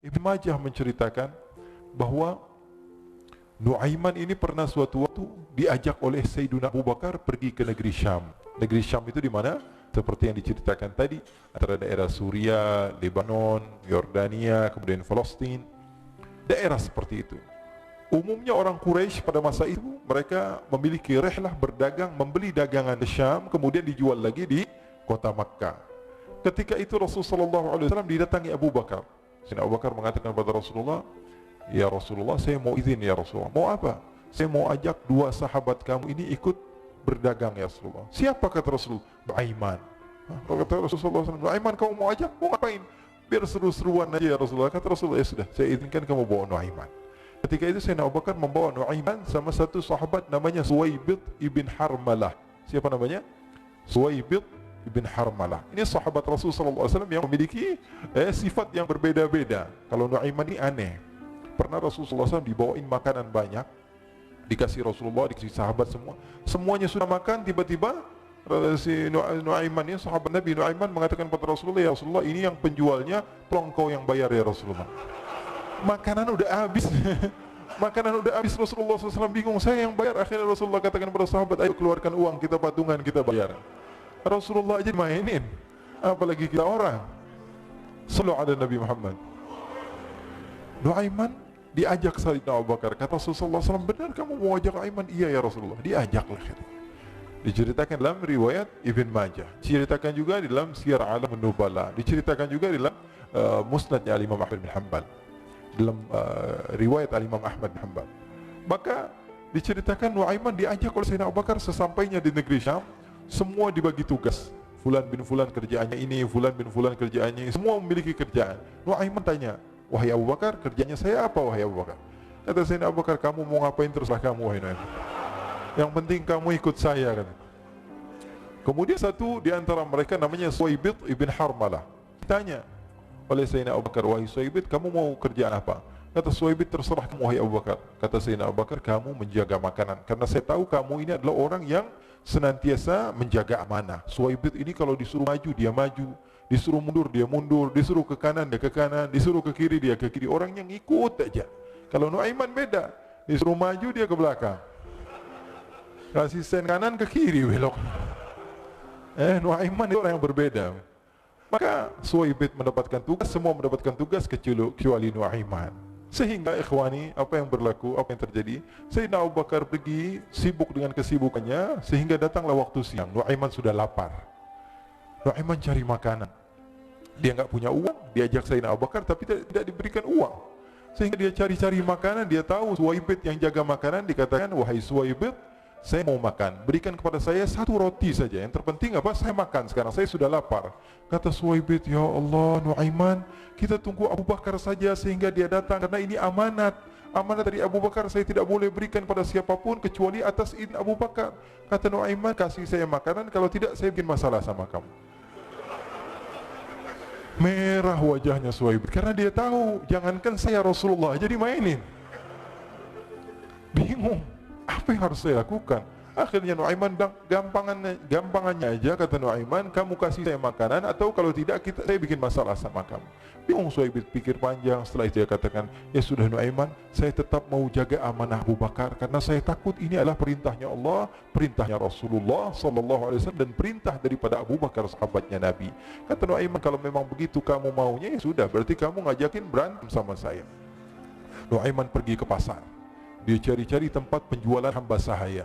Ibn Majah menceritakan bahwa Nuaiman ini pernah suatu waktu diajak oleh Sayyidina Abu Bakar pergi ke negeri Syam. Negeri Syam itu di mana? Seperti yang diceritakan tadi, antara daerah Suria, Lebanon, Yordania, kemudian Palestina. Daerah seperti itu. Umumnya orang Quraisy pada masa itu mereka memiliki rihlah berdagang, membeli dagangan di Syam, kemudian dijual lagi di kota Makkah. Ketika itu Rasulullah SAW didatangi Abu Bakar. Sayyidina Abu Bakar mengatakan kepada Rasulullah, "Ya Rasulullah, saya mau izin ya Rasulullah." "Mau apa?" "Saya mau ajak dua sahabat kamu ini ikut berdagang ya Rasulullah." "Siapa?" kata Rasul. "Nuaiman." Kata Rasulullah SAW, "Nuaiman kamu mau ajak? Mau ngapain?" "Biar seru-seruan aja ya Rasulullah." Kata Rasulullah, "Ya sudah, saya izinkan kamu bawa Nuaiman." Ketika itu Sayyidina Abu Bakar membawa Nuaiman sama satu sahabat namanya Suwaibid ibn Harmalah. Siapa namanya? Suwaibid ibn Harmalah. Ini sahabat Rasulullah SAW yang memiliki sifat yang berbeda-beda. Kalau Nuaiman ini aneh. Pernah Rasulullah SAW dibawain makanan banyak, dikasih Rasulullah, dikasih sahabat semua. Semuanya sudah makan, tiba-tiba si Nuaiman ini, sahabat Nabi Nuaiman mengatakan kepada Rasulullah, "Ya Rasulullah, ini yang penjualnya, tolong kau yang bayar ya Rasulullah." Makanan udah habis. Makanan udah habis, Rasulullah SAW bingung, saya yang bayar. Akhirnya Rasulullah katakan kepada sahabat, "Ayo keluarkan uang, kita patungan, kita bayar." Rasulullah aja mainin, apalagi kita orang. Sallu ala Nabi Muhammad. Nuaiman diajak Sayyidina Abu Bakar. Kata Rasulullah SAW, "Benar kamu mau ajak Nuaiman?" "Iya ya Rasulullah." Diajaklah. Diceritakan dalam riwayat Ibn Majah, diceritakan juga di dalam Siyar A'lam An-Nubala, diceritakan juga di dalam Musnadnya Imam Ahmad bin Hanbal, dalam riwayat Imam Ahmad bin Hanbal. Maka diceritakan Nuaiman diajak oleh Sayyidina Abu Bakar. Sesampainya di negeri Syam, semua dibagi tugas. Fulan bin Fulan kerjaannya ini, Fulan bin Fulan kerjaannya ini, semua memiliki kerjaan. Nuaiman tanya, "Wahai Abu Bakar, kerjanya saya apa wahai Abu Bakar?" Kata Sayyidina Abu Bakar, "Kamu mau ngapain teruslah kamu wahai Nuaiman. Yang penting kamu ikut saya." Kata. Kemudian satu di antara mereka namanya Suwaibid ibn Harmalah ditanya oleh Sayyidina Abu Bakar, "Wahai Suwaibid, kamu mau kerjaan apa?" Kata Suwaibid, "Terserah kamu wahai Abu Bakar." Kata Sayyidina Abu Bakar, "Kamu menjaga makanan, karena saya tahu kamu ini adalah orang yang senantiasa menjaga amanah." Suwaibid ini kalau disuruh maju dia maju, disuruh mundur dia mundur, disuruh ke kanan dia ke kanan, disuruh ke kiri dia ke kiri. Orang yang ikut aja. Kalau Nuaiman beda, disuruh maju dia ke belakang, kasih sen kanan ke kiri belok. Nuaiman itu orang yang berbeda. Maka Suwaibid mendapatkan tugas, semua mendapatkan tugas kecuali Nuaiman. Sehingga ikhwani, apa yang berlaku, apa yang terjadi? Sayyidina Abu Bakar pergi sibuk dengan kesibukannya, sehingga datanglah waktu siang. Nuaiman sudah lapar. Nuaiman cari makanan. Dia nggak punya uang, diajak Sayyidina Abu Bakar tapi tidak diberikan uang. Sehingga dia cari-cari makanan, dia tahu Suwaibid yang jaga makanan, dikatakan, "Wahai Suwaibid, saya mau makan, berikan kepada saya satu roti saja. Yang terpenting apa? Saya makan sekarang, saya sudah lapar." Kata Suwaibid, "Ya Allah, Nuaiman, kita tunggu Abu Bakar saja sehingga dia datang, karena ini amanat. Amanat dari Abu Bakar, saya tidak boleh berikan pada siapapun kecuali atas izin Abu Bakar." Kata Nuaiman, "Kasih saya makanan, kalau tidak saya bikin masalah sama kamu." Merah wajahnya Suwaibid, karena dia tahu, jangankan saya Rasulullah jadi mainin. Bingung, apa yang harus saya lakukan? Akhirnya Nuaiman bilang, gampangannya aja, kata Nuaiman, "Kamu kasih saya makanan, atau kalau tidak saya bikin masalah sama kamu." Bingung Suwaibid, pikir panjang. Setelah itu dia katakan, "Ya sudah Nuaiman, saya tetap mau jaga amanah Abu Bakar, karena saya takut ini adalah perintahnya Allah, perintahnya Rasulullah SAW, dan perintah daripada Abu Bakar sahabatnya Nabi." Kata Nuaiman, "Kalau memang begitu kamu maunya, ya sudah, berarti kamu ngajakin berantem sama saya." Nuaiman pergi ke pasar. Dia cari-cari tempat penjualan hamba sahaya.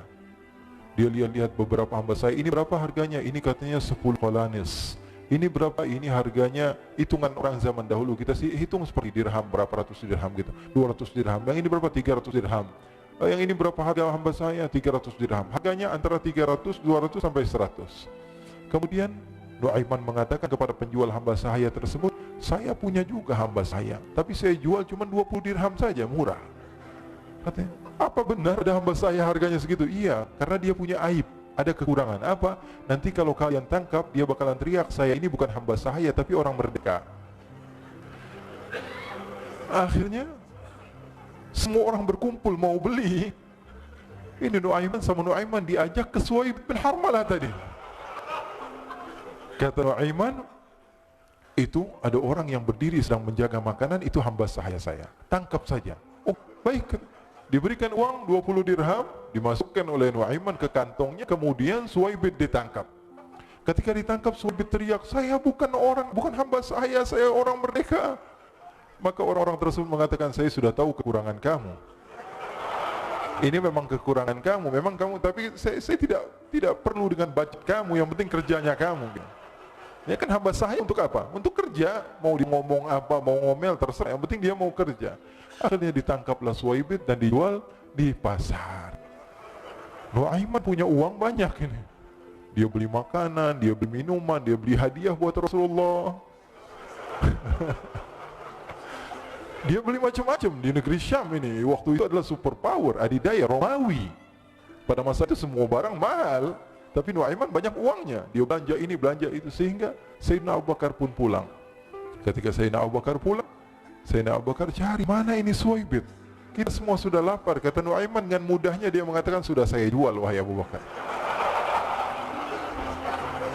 Dia lihat-lihat beberapa hamba sahaya. "Ini berapa harganya?" "Ini katanya 10 qalanis." "Ini berapa?" "Ini harganya hitungan orang zaman dahulu. Kita sih hitung seperti dirham, berapa ratus dirham gitu. 200 dirham. Yang ini berapa? 300 dirham. Yang ini berapa harga hamba sahaya? 300 dirham. Harganya antara 300, 200 sampai 100. Kemudian Nuaiman mengatakan kepada penjual hamba sahaya tersebut, "Saya punya juga hamba sahaya, tapi saya jual cuma 20 dirham saja, murah." Katanya, "Apa benar ada hamba saya harganya segitu?" "Iya, karena dia punya aib, ada kekurangan." "Apa?" "Nanti kalau kalian tangkap, dia bakalan teriak, 'Saya ini bukan hamba sahaya, tapi orang merdeka.'" Akhirnya semua orang berkumpul mau beli. Ini Nuaiman sama Nuaiman diajak ke Suwaibid bin Harmalah tadi. Kata Nuaiman, itu ada orang yang berdiri sedang menjaga makanan, itu hamba sahaya saya, tangkap saja. Oh baik, diberikan uang 20 dirham, dimasukkan oleh Nuaiman ke kantongnya, kemudian Suwaibid ditangkap. Ketika ditangkap, Suwaibid teriak, saya bukan hamba saya orang merdeka. Maka orang-orang tersebut mengatakan, saya sudah tahu kekurangan kamu. Ini memang kekurangan kamu, tapi saya tidak perlu dengan budget kamu, yang penting kerjanya kamu. Ya kan hamba sahaya untuk apa? Untuk kerja, mau dia ngomong apa, mau ngomel terserah, yang penting dia mau kerja. Akhirnya ditangkaplah Suwaibid dan dijual di pasar. Nuaiman punya uang banyak ini. Dia beli makanan, dia beli minuman, dia beli hadiah buat Rasulullah. Dia beli macam-macam di negeri Syam ini. Waktu itu adalah superpower, adidaya Romawi. Pada masa itu semua barang mahal, tapi Nuaiman banyak uangnya. Dia belanja ini, belanja itu, sehingga Sayyidina Abu Bakar pun pulang. Ketika Sayyidina Abu Bakar pulang, Sayyidina Abu Bakar cari, mana ini Suwaibid? Kita semua sudah lapar. Kata Nuaiman dengan mudahnya dia mengatakan, sudah saya jual wahai Abu Bakar.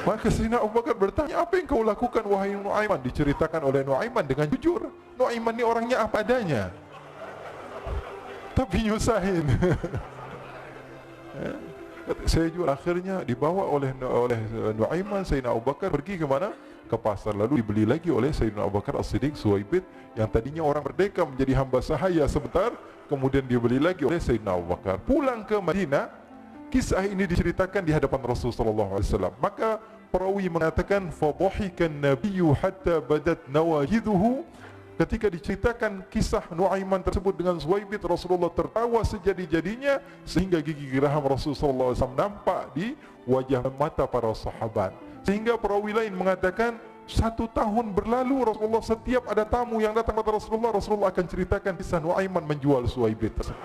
Maka Sayyidina Abu Bakar bertanya, apa yang kau lakukan wahai Nuaiman? Diceritakan oleh Nuaiman dengan jujur. Nuaiman ini orangnya apa adanya, tapi nyusahin. Saya jual. Akhirnya dibawa oleh Nuaiman, Sayyidina Abu Bakar pergi ke mana? Ke pasar. Lalu dibeli lagi oleh Sayyidina Abu Bakar As-Siddiq, Suwaibid yang tadinya orang merdeka menjadi hamba sahaya sebentar, kemudian dibeli lagi oleh Sayyidina Abu Bakar. Pulang ke Madinah, kisah ini diceritakan di hadapan Rasulullah SAW. Maka perawi mengatakan, fadhahikan nabiyyu hatta badat nawajiduhu. Ketika diceritakan kisah Nuaiman tersebut dengan Suwaibid, Rasulullah tertawa sejadi-jadinya sehingga gigi geraham Rasulullah SAW nampak di wajah mata para sahabat. Sehingga perawi lain mengatakan, 1 tahun berlalu Rasulullah, setiap ada tamu yang datang kepada Rasulullah akan ceritakan kisah Nuaiman menjual Suwaibid tersebut.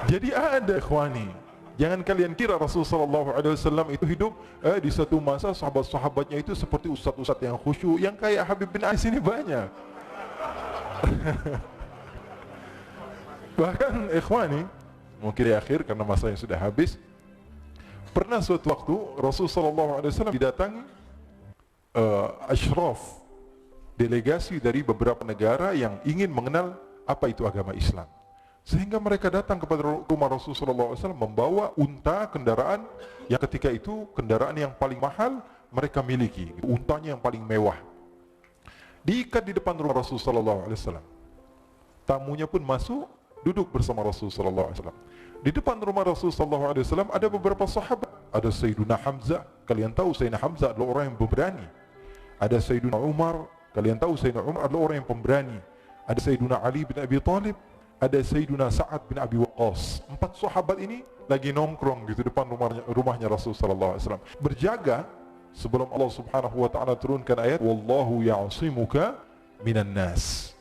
Jadi ada ikhwani, jangan kalian kira Rasulullah SAW itu hidup di satu masa sahabat-sahabatnya itu seperti ustaz-ustaz yang khusyuk, yang kayak Habib bin Ais ini banyak. Bahkan ikhwani, mungkin di akhir karena masa yang sudah habis, pernah suatu waktu Rasulullah SAW didatangi asyraf, delegasi dari beberapa negara yang ingin mengenal apa itu agama Islam. Sehingga mereka datang kepada rumah Rasulullah SAW membawa unta, kendaraan yang ketika itu kendaraan yang paling mahal mereka miliki, untanya yang paling mewah. Diikat di depan rumah Rasulullah SAW. Tamunya pun masuk, duduk bersama Rasulullah SAW. Di depan rumah Rasulullah SAW ada beberapa sahabat. Ada Sayyiduna Hamzah, kalian tahu Sayyidina Hamzah adalah orang yang pemberani. Ada Sayyiduna Umar, kalian tahu Sayyidina Umar adalah orang yang pemberani. Ada Sayyiduna Ali bin Abi Thalib, ada Sayyiduna Sa'ad bin Abi Waqqas. 4 sahabat ini lagi nongkrong gitu depan rumahnya Rasulullah SAW, berjaga sebelum Allah Subhanahu wa taala turunkan ayat wallahu ya'simuka minan nas.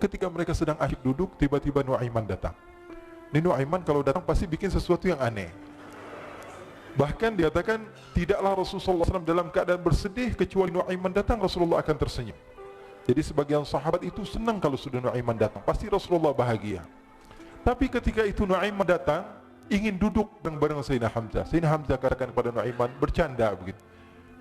Ketika mereka sedang asyik duduk, tiba-tiba Nuaiman datang. Ini Nuaiman kalau datang pasti bikin sesuatu yang aneh. Bahkan dikatakan tidaklah Rasulullah SAW dalam keadaan bersedih, kecuali Nuaiman datang Rasulullah akan tersenyum. Jadi sebagian sahabat itu senang kalau sudah Nuaiman datang, pasti Rasulullah bahagia. Tapi ketika itu Nuaiman datang, ingin duduk bareng Sayyidina Hamzah. Sayyidina Hamzah katakan kepada Nuaiman, bercanda begitu.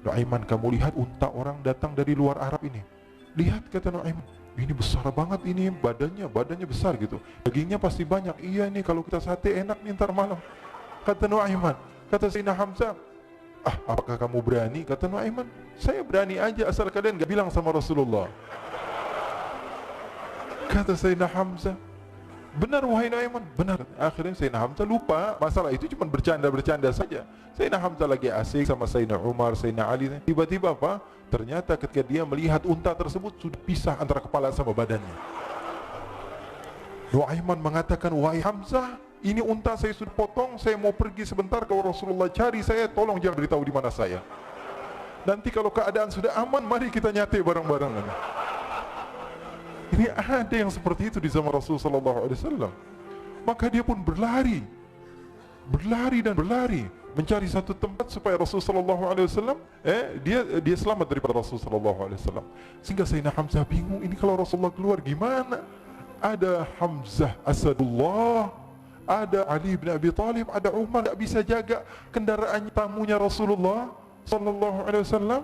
Nuaiman, kamu lihat unta orang datang dari luar Arab ini. Lihat, kata Nuaiman, ini besar banget ini, badannya besar gitu. Dagingnya pasti banyak. Iya nih kalau kita sate enak nih ntar malam. Kata Nuaiman. Kata Sayyidina Hamzah, apakah kamu berani? Kata Nuaiman, saya berani aja asal kalian gak bilang sama Rasulullah. Kata Sayyidina Hamzah, benar wahai Nuaiman, benar. Akhirnya Sayyidina Hamzah lupa masalah itu, cuma bercanda-bercanda saja. Sayyidina Hamzah lagi asik sama Sayyidina Umar, Sayyidina Ali. Tiba-tiba apa? Ternyata ketika dia melihat unta tersebut sudah pisah antara kepala sama badannya. Nuaiman mengatakan, wahai Hamzah, ini unta saya sudah potong, saya mau pergi sebentar, kalau Rasulullah cari saya, tolong jangan beritahu di mana saya. Nanti kalau keadaan sudah aman, mari kita nyate bareng-bareng. Ini ada yang seperti itu di zaman Rasulullah SAW. Maka dia pun berlari dan berlari mencari satu tempat supaya Rasulullah SAW dia selamat daripada Rasulullah SAW. Sehingga Sayyidina Hamzah bingung, ini kalau Rasulullah keluar gimana? Ada Hamzah Asadullah, ada Ali bin Abi Thalib, ada Umar, tak bisa jaga kendaraan tamunya Rasulullah sallallahu alaihi wasallam.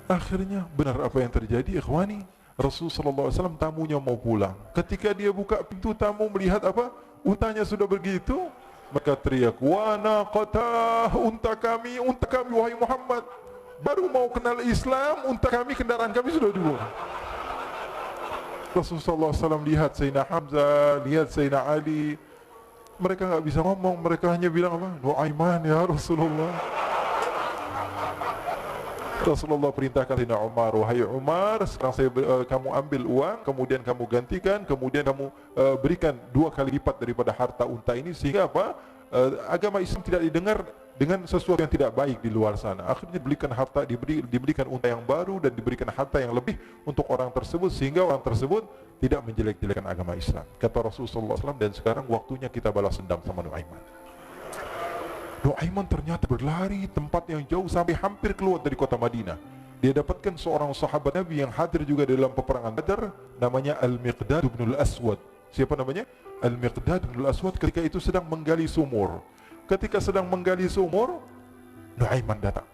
Akhirnya benar apa yang terjadi, ikhwani. Rasulullah SAW tamunya mau pulang. Ketika dia buka pintu, tamu melihat apa? Untanya sudah begitu. Maka teriak, wa naqatah, unta kami wahai Muhammad. Baru mau kenal Islam, unta kami, kendaraan kami sudah dua. Rasulullah SAW lihat Sayyidina Hamzah, lihat Sayyidina Ali. Mereka nggak bisa ngomong, mereka hanya bilang apa? Nu'aiman ya Rasulullah. Rasulullah perintahkan Sayyidina Umar, wahai Umar, sekarang kamu ambil uang, kemudian kamu gantikan, kemudian kamu berikan 2 kali lipat daripada harta unta ini, sehingga apa? Agama Islam tidak didengar dengan sesuatu yang tidak baik di luar sana. Akhirnya diberikan harta, diberikan unta yang baru dan diberikan harta yang lebih untuk orang tersebut, sehingga orang tersebut tidak menjelek-jelekan agama Islam. Kata Rasulullah SAW, dan sekarang waktunya kita balas dendam sama Nu'aiman. Nu'aiman ternyata berlari tempat yang jauh sampai hampir keluar dari kota Madinah. Dia dapatkan seorang sahabat Nabi yang hadir juga dalam peperangan Badar, namanya Al-Miqdad bin Al-Aswad. Siapa namanya? Al-Miqdad bin Al-Aswad ketika itu sedang menggali sumur. Ketika sedang menggali sumur, Nu'aiman datang.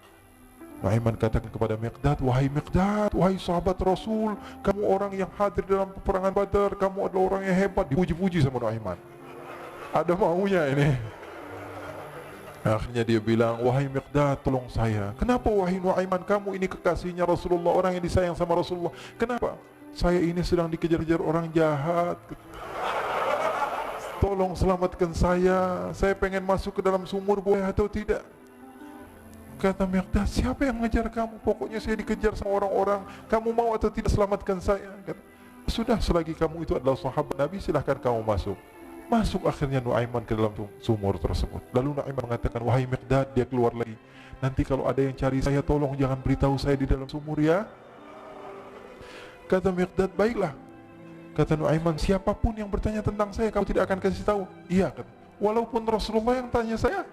Nu'aiman katakan kepada Miqdad, wahai Miqdad, wahai sahabat Rasul, kamu orang yang hadir dalam peperangan Badar, kamu adalah orang yang hebat. Dipuji-puji sama Nu'aiman. Ada maunya ini. Akhirnya dia bilang, wahai Miqdad, tolong saya. Kenapa wahai Nu'aiman, kamu ini kekasihnya Rasulullah, orang yang disayang sama Rasulullah. Kenapa? Saya ini sedang dikejar-kejar orang jahat. Tolong selamatkan saya pengen masuk ke dalam sumur, boleh atau tidak? Kata Miqdad, siapa yang mengejar kamu? Pokoknya saya dikejar sama orang-orang. Kamu mau atau tidak selamatkan saya? Kata, sudah, selagi kamu itu adalah sahabat Nabi, silahkan kamu masuk. Masuk akhirnya Nu'aiman ke dalam sumur tersebut. Lalu Nu'aiman mengatakan, wahai Miqdad, dia keluar lagi. Nanti kalau ada yang cari saya, tolong jangan beritahu saya di dalam sumur ya. Kata Miqdad, baiklah. Kata Nu'aiman, siapapun yang bertanya tentang saya, kamu tidak akan kasih tahu. Iya, kata, walaupun Rasulullah yang tanya saya.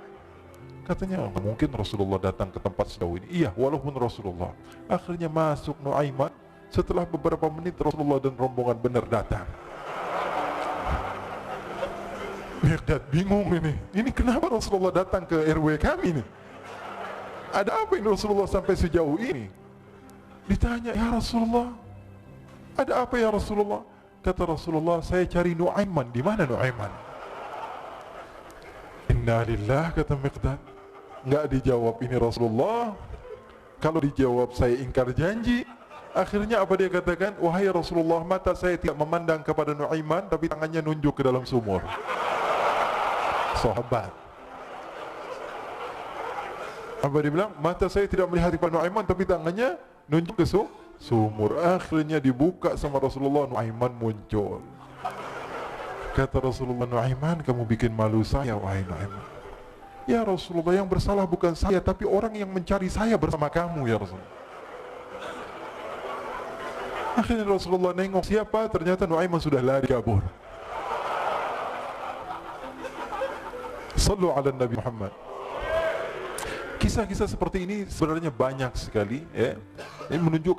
Katanya, mungkin Rasulullah datang ke tempat sejauh ini. Iya, walaupun Rasulullah. Akhirnya masuk Nu'aiman. Setelah beberapa menit, Rasulullah dan rombongan benar datang. Miqdad bingung ini. Ini kenapa Rasulullah datang ke RW kami nih? Ada apa ini Rasulullah sampai sejauh ini? Ditanya, ya Rasulullah, ada apa ya Rasulullah? Kata Rasulullah, saya cari Nu'aiman. Di mana Nu'aiman? Inna lillah, kata Miqdad. Nggak dijawab ini Rasulullah. Kalau dijawab saya ingkar janji. Akhirnya apa dia katakan? Wahai Rasulullah, mata saya tidak memandang kepada Nu'aiman, tapi tangannya nunjuk ke dalam sumur. Sahabat. Apa dia bilang? Mata saya tidak melihat kepada Nu'aiman, tapi tangannya nunjuk ke sumur. Akhirnya dibuka sama Rasulullah, Nu'aiman muncul. Kata Rasulullah, Nu'aiman, kamu bikin malu saya, wahai Nu'aiman. Ya Rasulullah, yang bersalah bukan saya, tapi orang yang mencari saya bersama kamu, ya Rasulullah. Akhirnya Rasulullah nengok, siapa? Ternyata Nu'aiman sudah lari kabur. Sallu ala Nabi Muhammad. Kisah-kisah seperti ini sebenarnya banyak sekali, ya. Ini menunjukkan